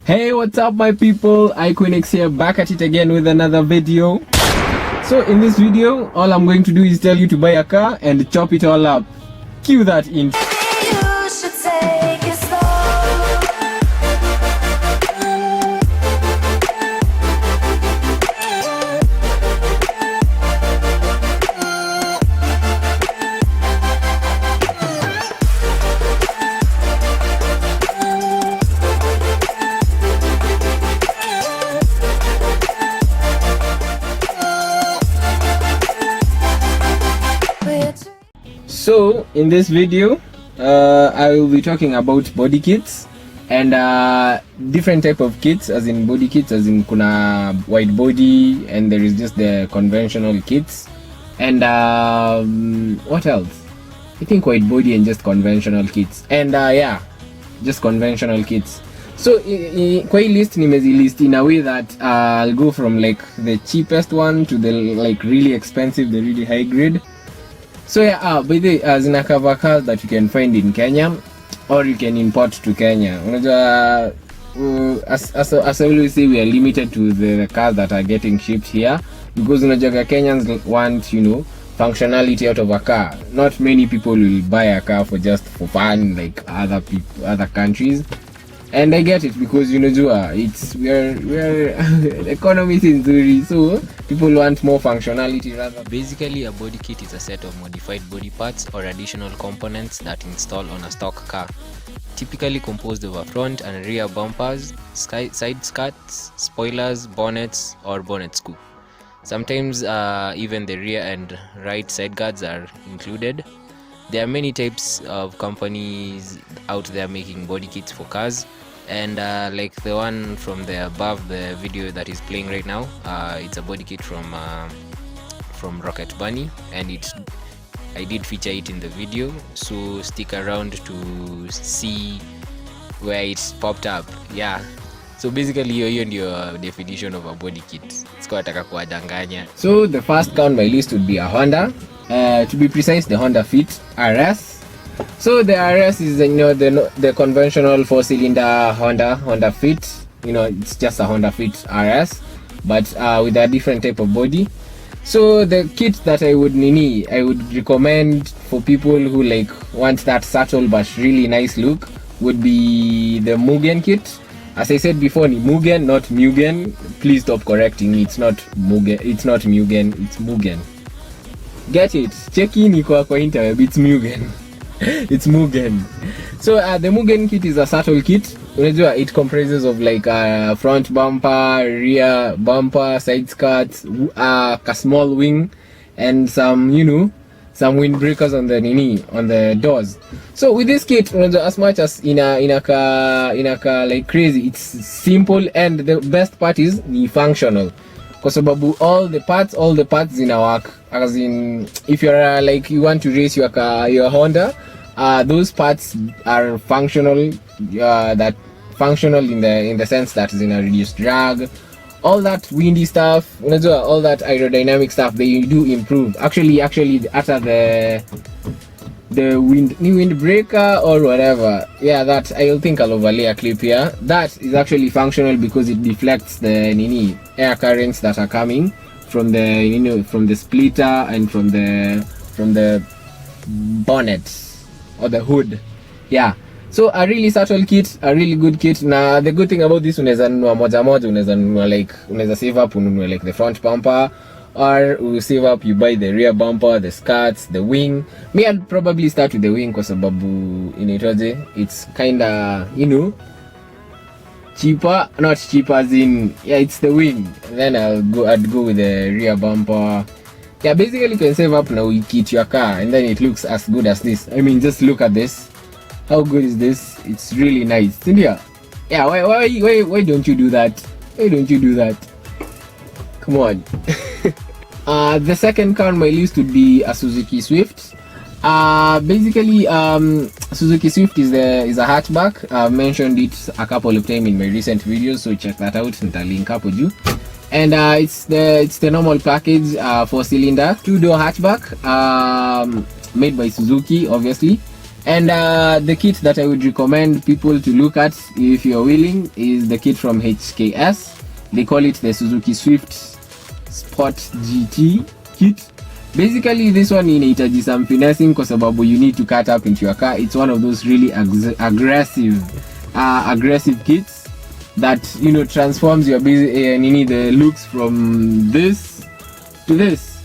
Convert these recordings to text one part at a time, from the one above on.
Hey, what's up my people? Cuinix here, back at it again with another video. So in this video, all I'm going to do is tell you to buy a car and chop it all up. Cue that intro. You should take it slow. So in this video, I will be talking about body kits and different type of kits, as in body kits, as in kuna wide body, and there is just the conventional kits, and what else? I think wide body and just conventional kits, and yeah, just conventional kits. So kwa hii list nimezi-list in a way that I'll go from like the cheapest one to the like really expensive, the really high grade. So yeah, by the zina cover cars that you can find in Kenya or you can import to Kenya. Unajua, as I always say, we are limited to the cars that are getting shipped here because unajua Kenyans want, you know, functionality out of a car. Not many people will buy a car for fun like other people, other countries. And I get it because you know it's we are economy is nzuri, so people want more functionality rather. Basically, a body kit is a set of modified body parts or additional components that install on a stock car, typically composed of a front and rear bumpers, side skirts, spoilers, bonnets, or bonnet scoop. Sometimes even the rear and right side guards are included. There are many types of companies out there making body kits for cars, and like the one from the above the video that is playing right now, it's a body kit from Rocket Bunny, and I did feature it in the video, so stick around to see where it's popped up. Yeah, so basically hiyo ndio definition of a body kit. Sikutaka kuwadanganya. So the first car on my list would be a Honda. To be precise, the Honda Fit RS. So the RS is, you know, the conventional 4-cylinder Honda Fit. You know, it's just a Honda Fit RS, but with a different type of body. So the kit that I would recommend for people who like want that subtle but really nice look would be the Mugen kit. As I said before, ni Mugen, not Mugen. Please stop correcting me. It's not Mugen. It's not Mugen. It's Mugen. Get it? Check in kwa interweb. It's Mugen. It's Mugen. So the Mugen kit is a subtle kit. Unajua, it comprises of like a front bumper, rear bumper, side skirts, a small wing, and some, you know, some windbreakers on the doors. So with this kit, unajua, as much as in a car like crazy, it's simple, and the best part is ni functional. Kwa sababu all the parts zina work. As in, if you're like you want to race your car, your Honda, those parts are functional. That functional in the sense that zina reduce drag, all that windy stuff, unajua, all that aerodynamic stuff, they do improve. Actually, after the windbreaker or whatever, yeah, that I'll think I'll overlay a clip here. That is actually functional because it deflects the air currents that are coming from the from the splitter and from the bonnet or the hood. Yeah, so a really subtle kit, a really good kit. Now the good thing about this, unaweza nunua moja, unaweza save up, ununue like the front bumper, or you save up, you buy the rear bumper, the skirts, the wing. Me, I'd probably start with the wing kwa sababu inaitwaje, it's kinda, you know, cheaper, not cheaper as in, yeah, it's the wing. Then I'd go with the rear bumper. Yeah, basically you can save up now, you kit your car, and then it looks as good as this. I mean, just look at this. How good is this? It's really nice. Cynthia, yeah, why don't you do that? Why don't you do that? Come on. The second car on my list would be a Suzuki Swift. Basically, Suzuki Swift is a hatchback. I've mentioned it a couple of times in my recent videos, so check that out. Nita link hapo juu. And it's the normal package, 4-cylinder 2-door hatchback, made by Suzuki, obviously. And the kit that I would recommend people to look at if you're willing is the kit from HKS. They call it the Suzuki Swift Sport GT kit. Basically this one inahitaji some finessing kwa sababu you need to cut up into your car. It's one of those really aggressive kits that, you know, transforms your the looks from this to this.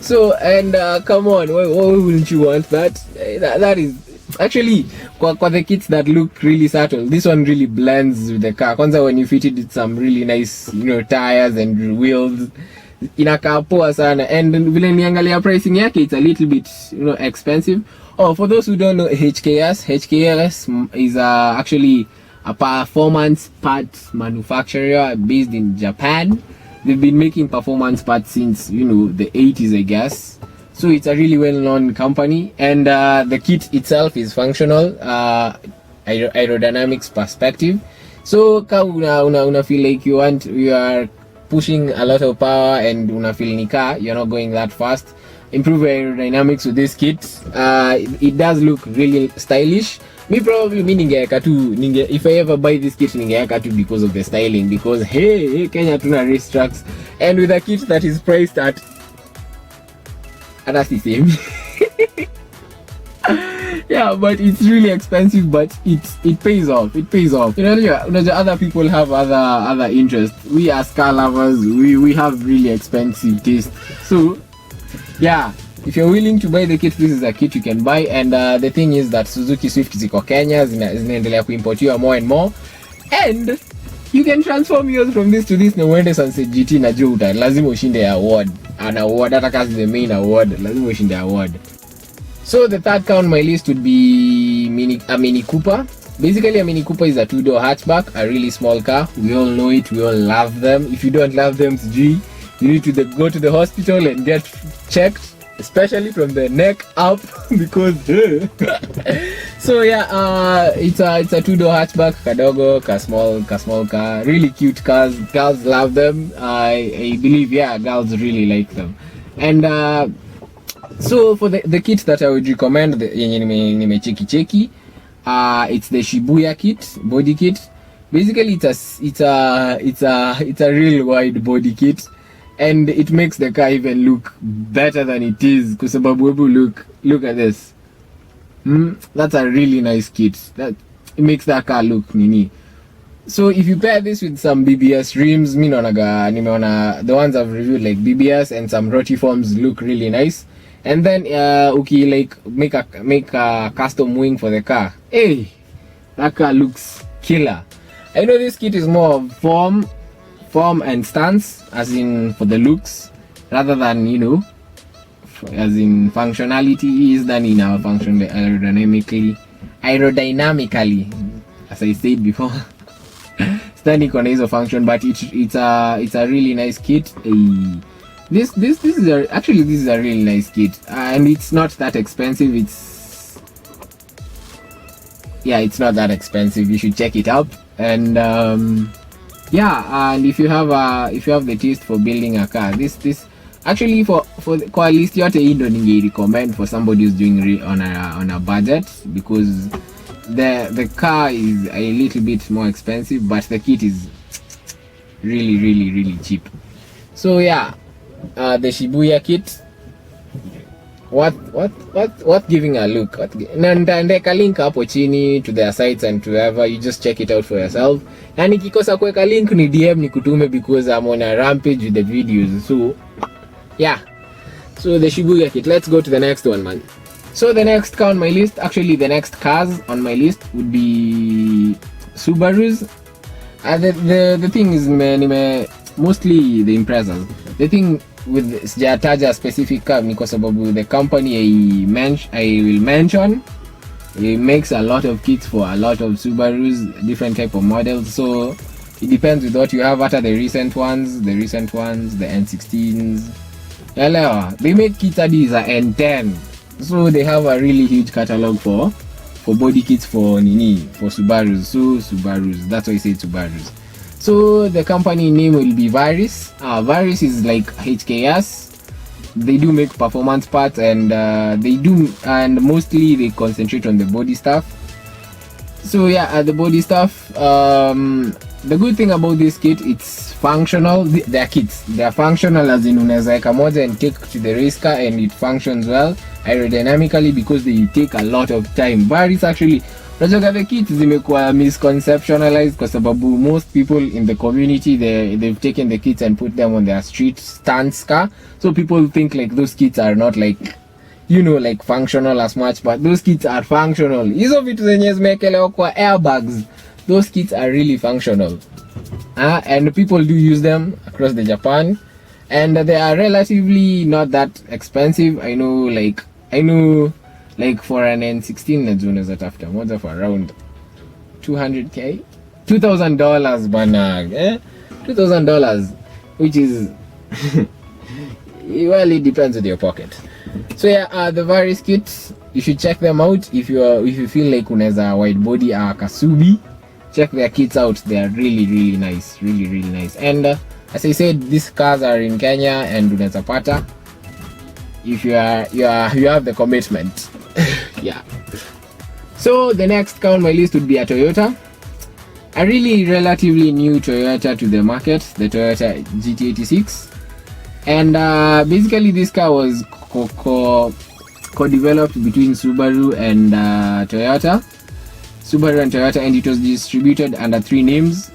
So, and come on, why wouldn't you want that? That is actually kwa the kits that look really subtle. This one really blends with the car. Kwanza when you fitted it some really nice, you know, tires and wheels, inakaa poa sana. And vile niangalia pricing yake, it's a little bit, you know, expensive. Oh, for those who don't know HKS is actually a performance parts manufacturer based in Japan. They've been making performance parts since, you know, the 80s, I guess. So it's a really well-known company, and the kit itself is functional, aerodynamics perspective. So una feel like you are pushing a lot of power and una feel ni car, you're not going that fast. Improve aerodynamics with this kit. It does look really stylish. If I ever buy this kit ningeeka tu because of the styling, because hey Kenya tuna race tracks, and with a kit that is priced at that's the same. Yeah, but it's really expensive, but it pays off. You know, other people have other interests. We as car lovers, we have really expensive taste. So yeah, if you're willing to buy the kit, this is a kit you can buy. And the thing is that Suzuki Swift ziko Kenya, zinaendelea kuimportiwa more and more, and you can transform yours from this to this na uende Sunset GT na juu lazima ushinde an award, hata kasi the main award, lazima ushinde award. So the third car on my list would be a Mini Cooper. Basically a Mini Cooper is a two-door hatchback, a really small car. We all know it, we all love them. If you don't love them, you need to go to the hospital and get checked, especially from the neck up, because so yeah, it's a two-door hatchback, kadogo, ka small car, really cute cars. Girls love them. I believe, yeah, girls really like them. And so for the kit that I would recommend, yenye nimecheki, it's the Shibuya kit, body kit. Basically it's a real wide body kit, and it makes the car even look better than it is. Kwa sababu look at this. That's a really nice kit. That it makes that car look nini. So if you pair this with some BBS rims, nimeona the ones I've reviewed, like BBS and some rotiforms, look really nice. And then make a custom wing for the car. Hey, that car looks killer. I know this kit is more of form and stance, as in for the looks, rather than, you know, as in functionality is done in our function aerodynamically, as I said before. Standing on hizo function, but it's a really nice kit. This is a really nice kit, and it's not that expensive. It's not that expensive. You should check it out. And and if you have the taste for building a car, this actually for at least yote hii ndo ninge-recommend for somebody who's doing on a budget, because the car is a little bit more expensive, but the kit is really, really, really cheap. So yeah, the Shibuya kit, what giving a look. Na nitaandika link hapo chini to their sites and to whoever, you just check it out for yourself. Na nikikosa kuweka link ni DM nikutume, because I'm on a rampage with the videos. So yeah, so the Shibuya kit. Let's go to the next one, man. So the next car on my list, actually the next cars on my list would be Subarus. The thing is mostly the Imprezas. The thing with sijataja specific car ni kwa sababu the company I will mention, it makes a lot of kits for a lot of Subarus, different type of models. So it depends with what you have. Hata the recent ones, the N16s. They make kits at these N10. So they have a really huge catalog for body kits for Subarus. So Subarus, that's why I say Subarus. So the company name will be Varis. Varis is like HKS. they do make performance parts, and mostly they concentrate on the body stuff. So yeah, the body stuff, the good thing about this kit, it's functional. They're kits, they're functional, as in unaweza weka moja and take to the race car and it functions well aerodynamically, because they take a lot of time. But it's actually, unajua the kits zimekuwa misconceptualized kwa sababu most people in the community, they've taken the kits and put them on their street stance car, so people think like those kits are not like, you know, like functional as much, but those kits are functional. Hizo vitu zenye zimekelewa kwa airbags, those kits are really functional, and people do use them across the Japan, and they are relatively not that expensive. I know like for an N16 najua unaweza tafuta moja for around $200k, $2,000 bana, $2,000, which is well, it depends on your pocket. So yeah, the various kits, you should check them out if you feel like unaweza wide body Kasubi. Check their kits out, they are really nice, really nice. And as I said, these cars are in Kenya, and unaweza pata if you have the commitment. Yeah. So the next car on my list would be a Toyota, a really relatively new Toyota to the market, the Toyota GT86. And basically this car was co-developed between Subaru and Toyota, and it was distributed under three names.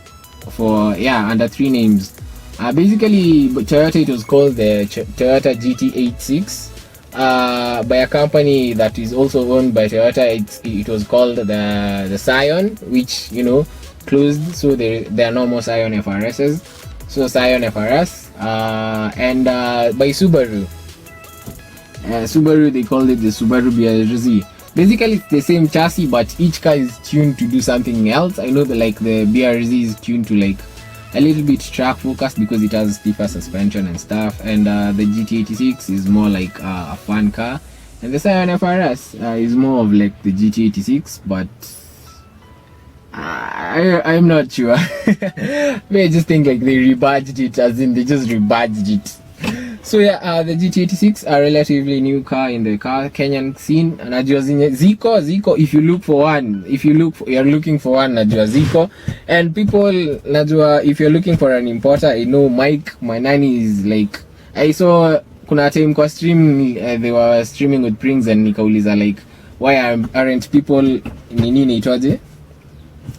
Basically Toyota, it was called the Toyota GT86, by a company that is also owned by Toyota. It was called the Scion, which, you know, closed, so there are no more Scion FRSs, so Scion FRS, and by Subaru, they called it the Subaru BRZ. Basically it's the same chassis, but each car is tuned to do something else. I know that like the BRZ is tuned to like a little bit track focused because it has stiffer suspension and stuff, and the GT86 is more like a fun car, and the Scion FRS is more of like the GT86, but I'm not sure. I just think like they rebadged it, as in they just rebadged it. So yeah, the GT86, a relatively new car in the Kenyan scene. Najua Ziko, if you're looking for one, najua Ziko. And people, najua, if you're looking for an importer, I know Mike, my nanny, is like, I saw kuna time kwa stream, they were streaming with Prince, and nikauliza like, why aren't people nini itoje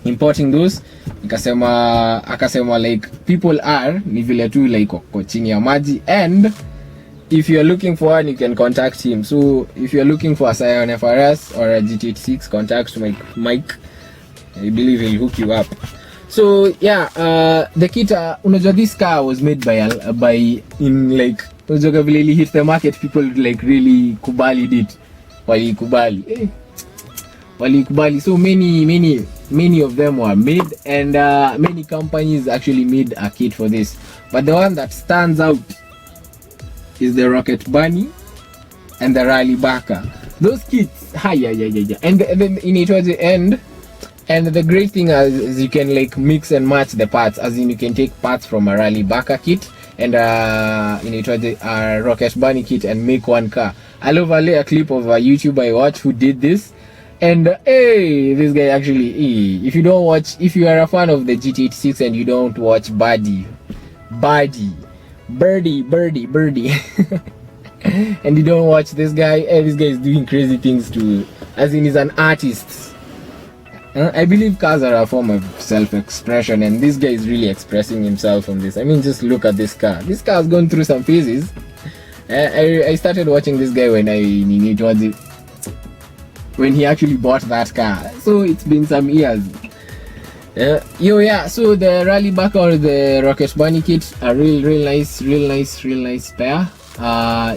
importing those? Akasema like people are ni vile tu like kwa chini ya maji, and if you're looking for one, you can contact him. So if you're looking for a Scion FRS or a GT86, contact Mike. I believe he'll hook you up. So yeah, the kit, unajua this car was made by in like, unajua vile ili hit the market, people like really kubali it. Walikubali. So many of them were made, and many companies actually made a kit for this, but the one that stands out is the Rocket Bunny and the Rally Baka. Those kits, and then in it was the end. And the great thing is you can like mix and match the parts, as in you can take parts from a Rally Baka kit and in it was a Rocket Bunny kit and make one car. I'll overlay a clip of a YouTuber I watched who did this. And hey, this guy actually, if you are a fan of the GT86 and you don't watch Birdie, and you don't watch this guy, this guy is doing crazy things too, as in he's an artist. I believe cars are a form of self-expression, and this guy is really expressing himself on this. I mean, just look at this car. This car has gone through some phases. I started watching this guy when he actually bought that car, so it's been some years. So the Rally Baka or the Rocket Bunny kit are real nice pair.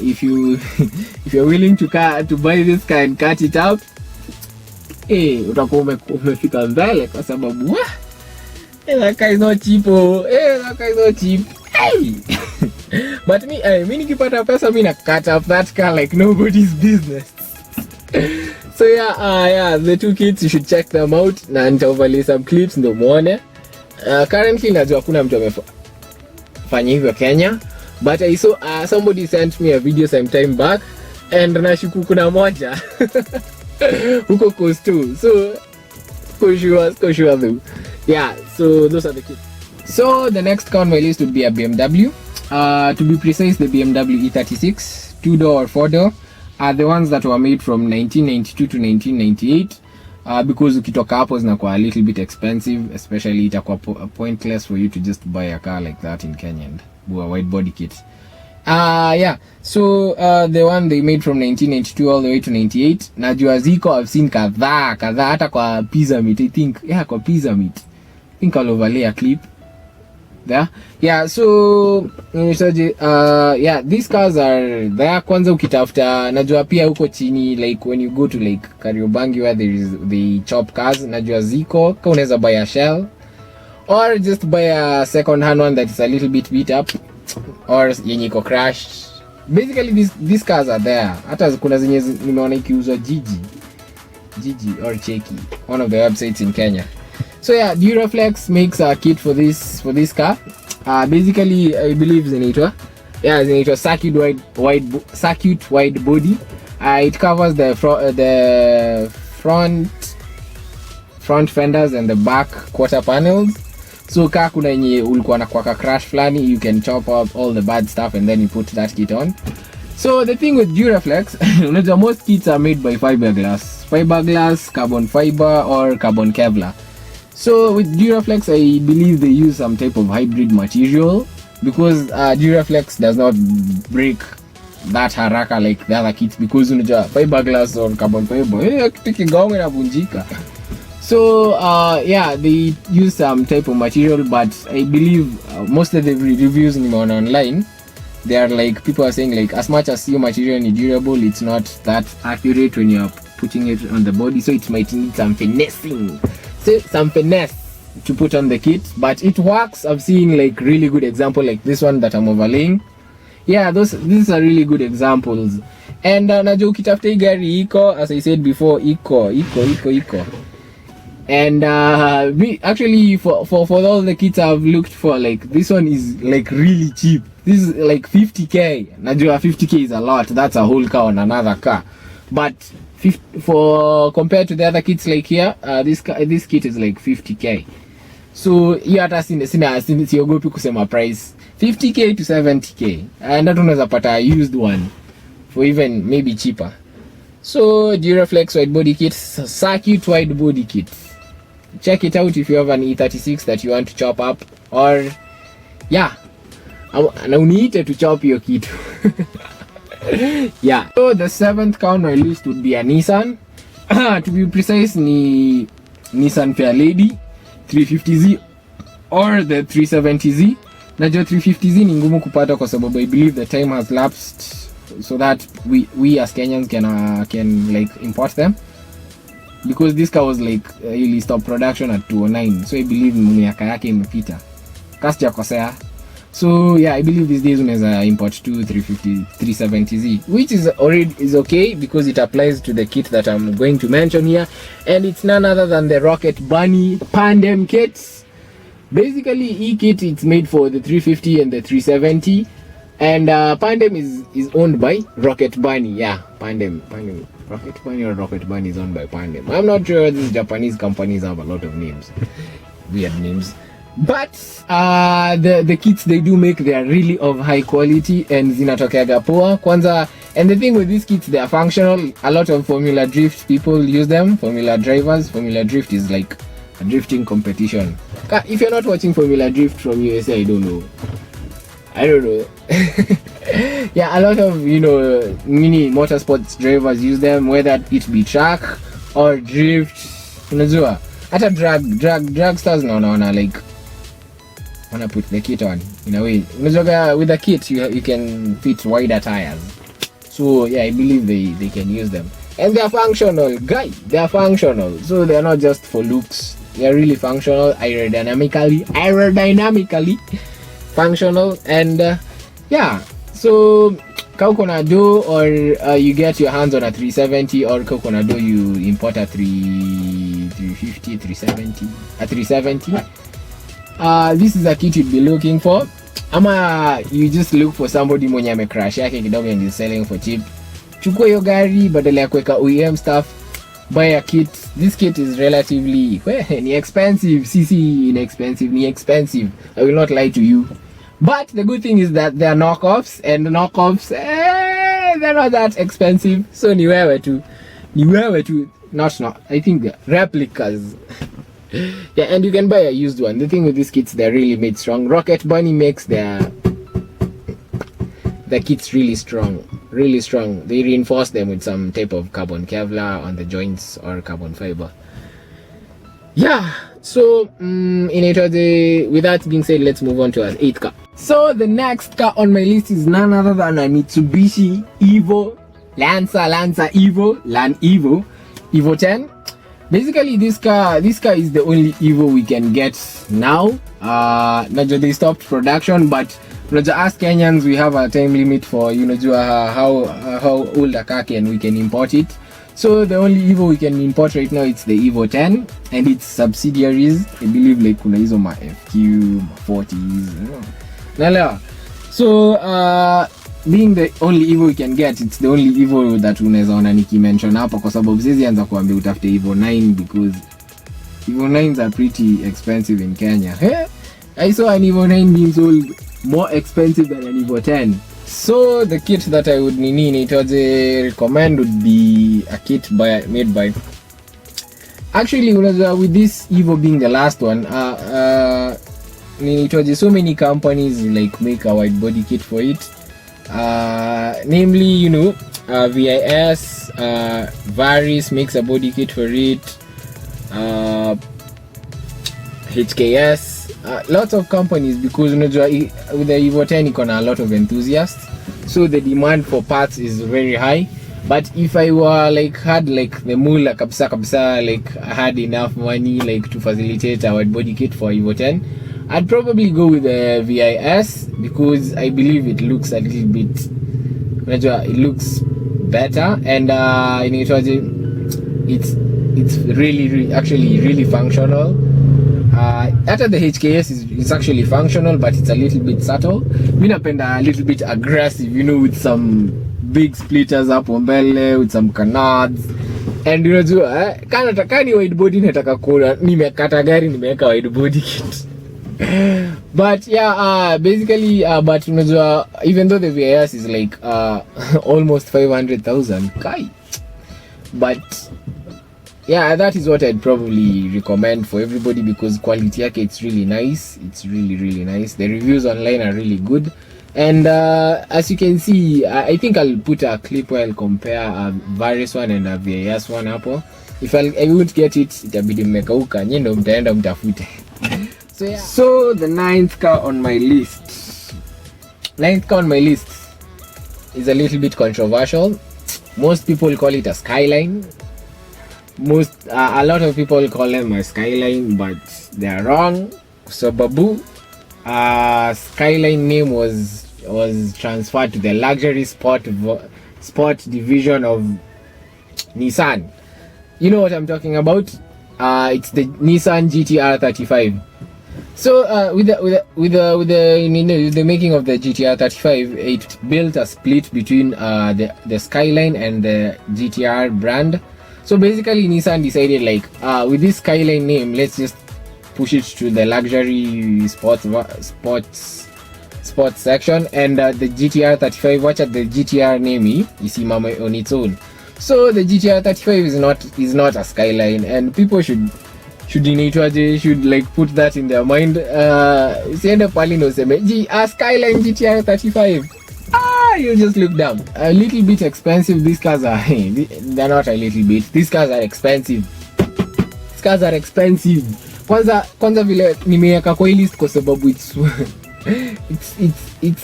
If you're willing to buy this car and cut it up, utakuwa umefika mbele, kwa sababu that car is not cheap. That car is not cheap. But me nikipata pesa, mi na cut up that car like nobody's business. So the two kits, you should check them out, na nita overlay some clips ndo muone. Currently najua kuna mtu amefanya hivyo Kenya, but I saw somebody sent me a video some time back, and nashuku kuna moja huko coast too. So sure though. Yeah, so those are the kits. So the next car on my list would be a BMW. To be precise, the BMW E36 2-door or 4-door are the ones that were made from 1992 to 1998. Because ukitoka hapo zinakuwa a little bit expensive, especially itakuwa pointless for you to just buy a car like that in Kenya and do a wide body kit. Yeah, so the one they made from 1992 all the way to 98, najua ziko, I've seen kadhaa hata kwa Pizza Meat, I think. Yeah, kwa Pizza Meat, I think I'll overlay a clip there. Yeah, so yeah, these cars are there. Kwanza ukitafuta, najua pia huko chini, like when you go to like Kariobangi where there is the chop cars, najua ziko, ka unaweza buy a shell or just buy a second hand one that is a little bit beat up or yenye iko crashed. Basically these cars are there. Hata kuna zenye nimeona ikiuzwa Gigi or Cheki, one of the websites in Kenya. So yeah, Duraflex makes a kit for this car. Basically I believe zinaitwa circuit wide body. It covers the front fenders and the back quarter panels. So kaa kuna yenye ulikuwa na kwa crash flani, you can chop up all the bad stuff and then you put that kit on. So the thing with Duraflex, unajua most kits are made by fiberglass, carbon fiber or carbon Kevlar. So with Duraflex, I believe they use some type of hybrid material, because Duraflex does not break that haraka like the other kits, because unajua fiberglass or carbon fiber kikigonga inavunjika. So yeah, they use some type of material, but I believe most of the reviews nimeona online, they are like, people are saying like, as much as your material is durable, it's not that accurate when you're putting it on the body, so it might need some finessing. So some finesse to put on the kit, but it works. I've seen like really good example like this one that I'm overlaying. Yeah, these are really good examples. And najua ukitafuta hii gari iko, as I said before, iko. And actually for all the kits I've looked for, like this one is like really cheap. This is like 50k. Najua 50k is a lot. That's a whole car on another car. But for compared to the other kits like here, this kit is like 50k. So hiyo hata siogopi kusema price 50k to 70k, and hata unaweza pata used one for even maybe cheaper. So Duraflex wide body kit, circuit wide body kit, check it out if you have an E36 that you want to chop up, or yeah, na uniite to chop your kit. Yeah, so the 7th car on my list would be a Nissan. To be precise, ni Nissan Fairlady 350Z or the 370Z. Najua 350Z ni ngumu kupata kwa sababu I believe the time has lapsed so that we as Kenyans can like import them, because this car was like really stopped production at 2009, so I believe miaka yake imepita kasi ya kosea. So yeah, I believe these days unaweza import 370Z, which is okay, because it applies to the kit that I'm going to mention here, and it's none other than the Rocket Bunny Pandem kits. Basically, e-kit, it's made for the 350 and the 370, and Pandem is owned by Rocket Bunny. Yeah, Pandem, Rocket Bunny or Rocket Bunny is owned by Pandem. I'm not sure. These Japanese companies have a lot of names, weird names. But the kits they do make, they are really of high quality and zinatokeaga poa kwanza. And the thing with these kits, they are functional. A lot of Formula Drift people use them, Formula drivers. Formula Drift is like a drifting competition. If you're not watching Formula Drift from USA, I don't know. Yeah, a lot of mini motorsports drivers use them, whether it be track or drift. Unajua hata drag stars naona like wanna put the kit on in a way. Unajua with the kit you can fit wider tires, so yeah, I believe they can use them, and they are functional, guys. They are functional, so they are not just for looks. They are really functional, aerodynamically functional. And yeah, so Kaukona do, or you get your hands on a 370, or Kaukona do, you import a 370. This is a kit you'd be looking for. ama you just look for somebody mwenye amecrash yake kidogo and is selling for cheap, chukua hiyo gari badala ya kuweka OEM stuff, buy a kit. This kit is relatively ni expensive. Ni expensive, I will not lie to you, but the good thing is that they are knockoffs, and knockoffs they're not that expensive, so ni wewe tu not I think they're replicas. Yeah, and you can buy a used one. The thing with these kits, they're really made strong. Rocket Bunny makes the kits really strong. They reinforce them with some type of carbon Kevlar on the joints or carbon fiber. Yeah, so with that being said, let's move on to our 8th car. So the next car on my list is none other than a Mitsubishi Lancer Evo 10. Basically, this car is the only Evo we can get now. Najua they stopped production, but as Kenyans, we have a time limit for how old a car we can import it. So the only Evo we can import right now, it's the Evo 10 and its subsidiaries. I believe like kuna hizo ma FQ 40s. Nalewa. So being the only Evo we can get, it's the only Evo that unaweza ona nikimention hapa, kwa sababu sisi anza kuambia utafute Evo 9 because Evo 9s are pretty expensive in Kenya. I saw an Evo 9 being sold more expensive than an Evo 10. So the kit that I would recommend would be a kit made by, actually with this Evo being the last one, so many companies like make a wide body kit for it. Namely, VIS, Varis makes a body kit for it, HKS, lots of companies, because with the Evo 10 you a lot of enthusiasts, so the demand for parts is very high. But if I were had the mula kabisa, I had enough money to facilitate a wide body kit for Evo 10, I'd probably go with the VIS, because I believe it looks a little bit, it looks better, and it's really functional. After the HKS is actually functional, but it's a little bit subtle. Mi napenda a little bit aggressive, with some big splitters hapo mbele, with some canards. And kani wide body nataka kuona nimekata gari nimeweka wide body kit. But yeah, basically, but even though the VIS is almost 500,000 kai, but yeah, that is what I'd probably recommend for everybody, because quality yake, it's really nice. It's really nice. The reviews online are really good, and as you can see, I think I'll put a clip where I'll compare a Varis one and a VIS one hapo. If I won't get it, itabidi mmekauka, mtaenda mtafute. So the 9th car on my list is a little bit controversial. Most people call it a Skyline. A lot of people call them a Skyline, but they are wrong. So Babu, Skyline name was transferred to the luxury sport division of Nissan. You know what I'm talking about? It's the Nissan GTR 35. So with the making of the GTR 35, it built a split between the Skyline and the GTR brand. So basically Nissan decided with this Skyline name, let's just push it to the luxury sports section, and the GTR 35, watch at the GTR name isimame on its own. So the GTR 35 is not a Skyline, and people should put that in their mind. Siende pali no seme a Skyline GTR 35, you just look dumb. A little bit expensive. These cars are they're not a little bit, these cars are expensive. Kwanza vile nimeweka kwa list kwa sababu it's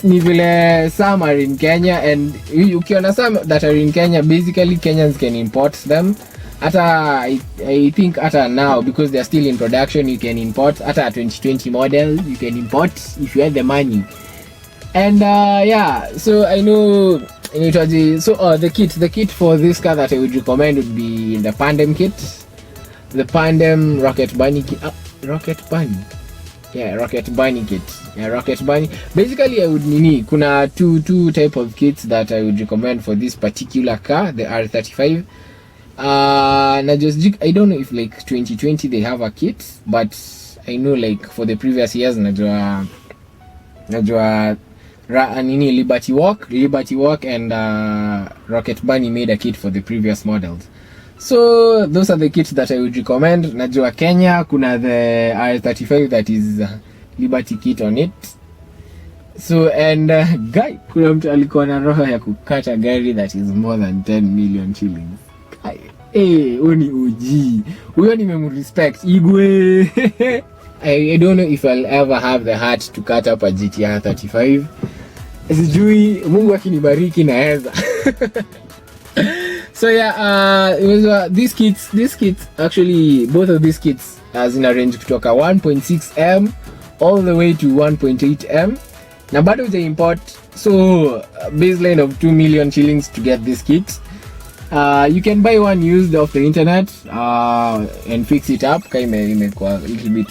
ni vile some are in Kenya, and ukiona some that are in Kenya, basically Kenyans can import them. I think now, because they're still in production, you can import a 2020 model, you can import if you have the money. And yeah, so I know the kit for this car that I would recommend would be the Pandem kit, the Pandem Rocket Bunny kit. Rocket Bunny. Rocket Bunny kit. Rocket Bunny. Basically, I would kuna two type of kits that I would recommend for this particular car, the R35. I don't know if like 2020 they have a kit, but I know like for the previous years najua Liberty Walk and Rocket Bunny made a kit for the previous models. So those are the kits that I would recommend. Najua Kenya kuna the R35 that is Liberty kit on it. So and guy, kuna mtu alikuwa na roho ya kukata gari that is more than 10 million shillings. Uni OG. Huyo nimemrespect. Igwe. I don't know if I'll ever have the heart to cut up a GTR 35. Sijui Mungu akinibariki naweza. So it was these kits actually, both of these kits zina range kutoka 1.6M all the way to 1.8M. Na bado uja import, so baseline of 2 million shillings to get this kit. You can buy one used off the internet and fix it up. Imekuwa a little bit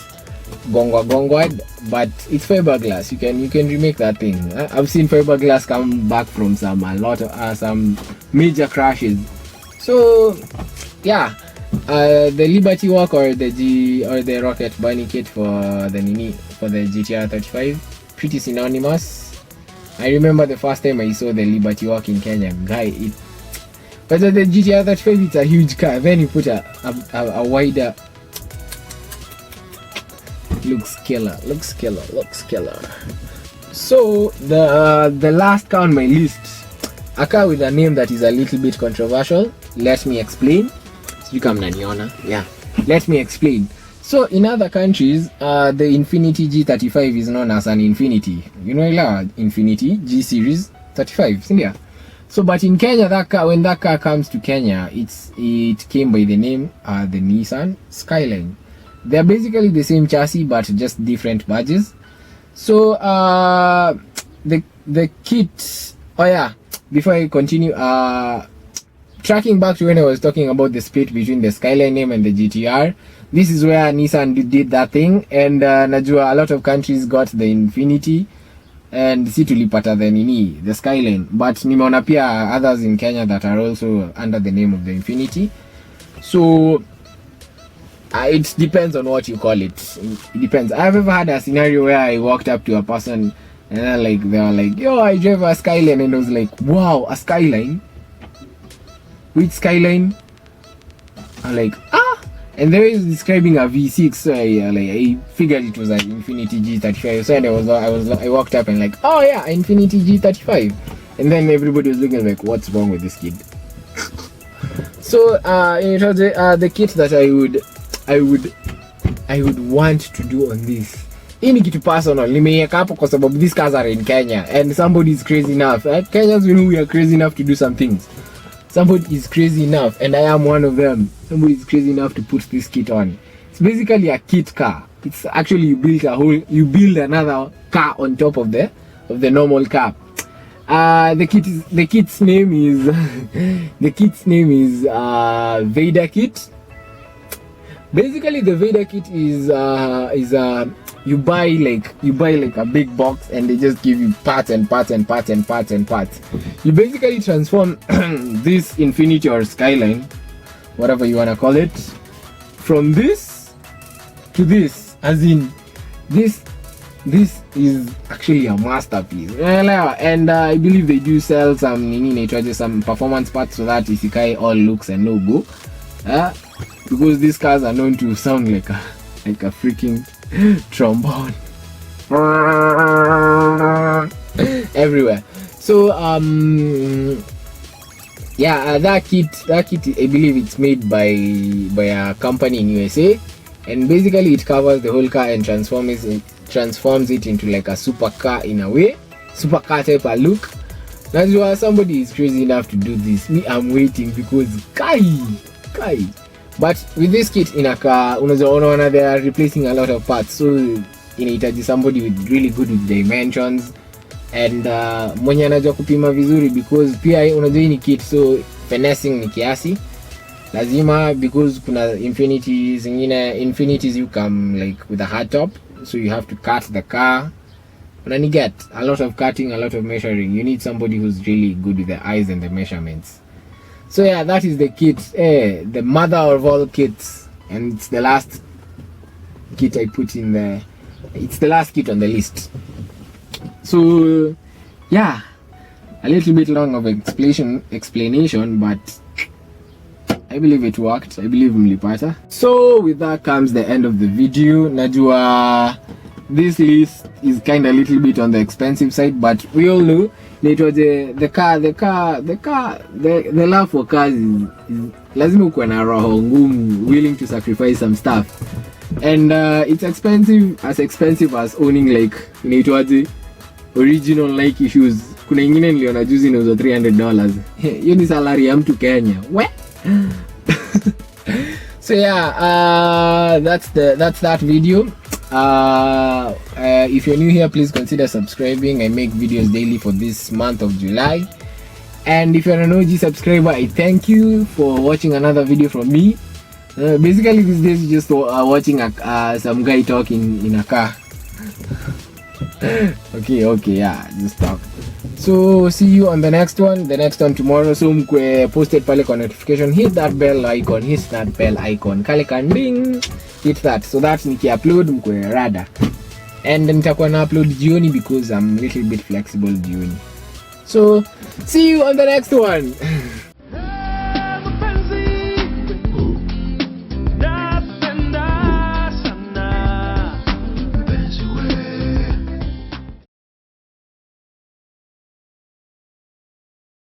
gongwa, but it's fiberglass. You can remake that thing. I've seen fiberglass come back from some major crashes. So yeah, the Liberty Walk or the Rocket Bunny kit for the GTR 35, pretty synonymous. I remember the first time I saw the Liberty Walk in Kenya, but the GTR 35, it's a huge car. Then you put a wider. Looks killer. So the last car on my list, a car with a name that is a little bit controversial. Let me explain. Let me explain. So in other countries, the Infiniti G35 is known as an Infiniti. You know, Infiniti G Series 35, India. So, but in Kenya, when that car comes to Kenya, it came by the name the Nissan Skyline. They're basically the same chassis, but just different badges. So, the kit. Oh yeah, before I continue, tracking back to when I was talking about the split between the Skyline name and the GTR, this is where Nissan did that thing, and najua a lot of countries got the Infiniti and si tulipata the Skyline, but nimeona pia others in Kenya that are also under the name of the Infiniti. So it depends on what you call it. It depends. I've ever had a scenario where I walked up to a person and they were like, yo, I drive a Skyline, and I was like, wow, a Skyline? Which Skyline? I'm like, and they were describing a V6, so I figured it was an Infiniti G35. So I walked up and like, oh yeah, Infiniti G35, and then everybody was looking like, what's wrong with this kid? So it was the kit that I would want to do on this. Hii ni kitu personal, nimeiweka hapo kwa sababu these cars are in Kenya and somebody is crazy enough. Kenyans, we are crazy enough to do some things. Somebody is crazy enough, and I am one of them. Somebody is crazy enough to put this kit on. It's basically a kit car. It's actually you build another car on top of the normal car. The kit's name is Vader Kit. Basically, the Vader Kit is you buy like a big box and they just give you parts. You basically transform this Infiniti or Skyline, whatever you wanna call it, from this to this. As in, this is actually a masterpiece. And I believe they do sell some performance parts so that isikai all looks and no go. Because these cars are known to sound like a freaking trombone everywhere. So that kit I believe it's made by a company in USA, and basically it covers the whole car and transforms it into like a supercar in a way, supercar type of look. Now somebody is crazy enough to do this. Me, I'm waiting because kai. But with this kit in a car, unaona they are replacing a lot of parts, so inahitaji somebody with really good with dimensions and mwenye anajua kupima vizuri, because pia unajua ni kit, so finessing ni kiasi lazima, because kuna Infinitis you come like with a hard top so you have to cut the car. And then you get a lot of cutting, a lot of measuring. You need somebody who's really good with the eyes and the measurements. So yeah, that is the kit, the mother of all kits, and it's the last kit I put in there. It's the last kit on the list. So yeah, a little bit long of explanation, but I believe it worked. I believe mlipata. So with that comes the end of the video. Najua this list is kind of a little bit on the expensive side, but we all know it was the love for cars is lazima ukuwe na roho ngumu, willing to sacrifice some stuff, and it's expensive as owning like inaitwaje original Nike shoes. Kuna ingine niliona juzi inauzwa $300. Hiyo ni salary ya mtu Kenya. We so yeah, that's that video. If you're new here, please consider subscribing. I make videos daily for this month of July, and if you're an OG subscriber, I thank you for watching another video from me. Basically these days you just watching some guy talking in a car. okay, yeah, just talk. So see you on the next one tomorrow. So mkwe posted pale kwa notification, hit that bell icon, kale kan ding, hit that, so that niki-upload mkwe rada, and nitakuwa na upload jioni because I'm a little bit flexible jioni. So see you on the next one.